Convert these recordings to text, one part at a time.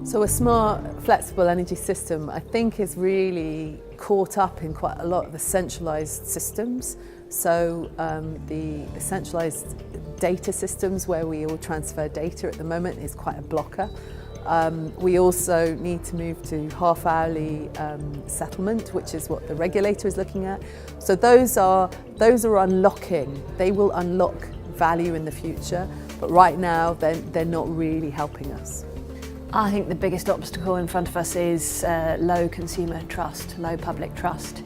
So a smart, flexible energy system, I think, is really caught up in quite a lot of the centralised systems. So the centralised data systems where we all transfer data at the moment is quite a blocker. We also need to move to half-hourly settlement, which is what the regulator is looking at. So those are unlocking. They will unlock value in the future, but right now they're not really helping us. I think the biggest obstacle in front of us is low consumer trust, low public trust.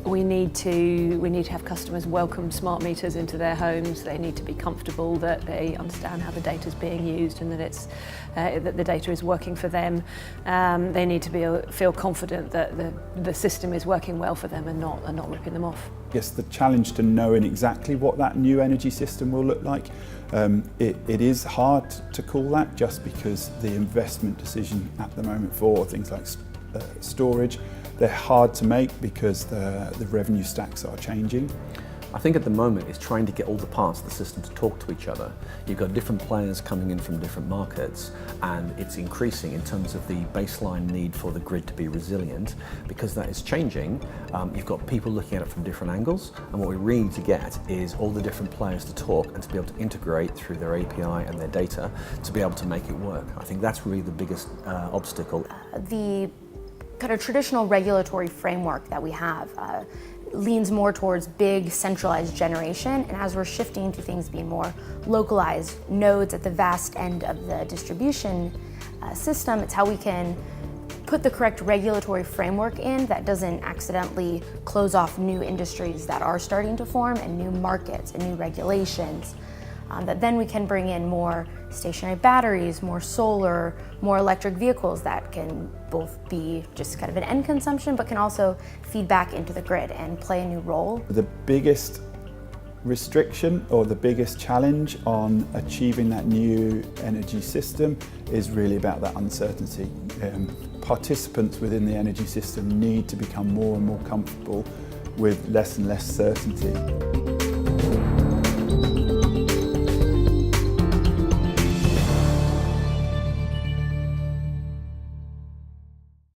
We need to have customers welcome smart meters into their homes. They need to be comfortable that they understand how the data is being used and that that the data is working for them. They need to feel confident that the system is working well for them and not ripping them off. Yes, the challenge to knowing exactly what that new energy system will look like. It is hard to call that, just because the investment decision at the moment for things like storage, they're hard to make because the revenue stacks are changing. I think at the moment it's trying to get all the parts of the system to talk to each other. You've got different players coming in from different markets, and it's increasing in terms of the baseline need for the grid to be resilient. Because that is changing, you've got people looking at it from different angles, and what we really need to get is all the different players to talk and to be able to integrate through their API and their data to be able to make it work. I think that's really the biggest obstacle. The kind of traditional regulatory framework that we have leans more towards big centralized generation, and as we're shifting to things being more localized nodes at the vast end of the distribution system, it's how we can put the correct regulatory framework in that doesn't accidentally close off new industries that are starting to form and new markets and new regulations. That then we can bring in more stationary batteries, more solar, more electric vehicles that can both be just kind of an end consumption, but can also feed back into the grid and play a new role. The biggest restriction or the biggest challenge on achieving that new energy system is really about that uncertainty. Participants within the energy system need to become more and more comfortable with less and less certainty.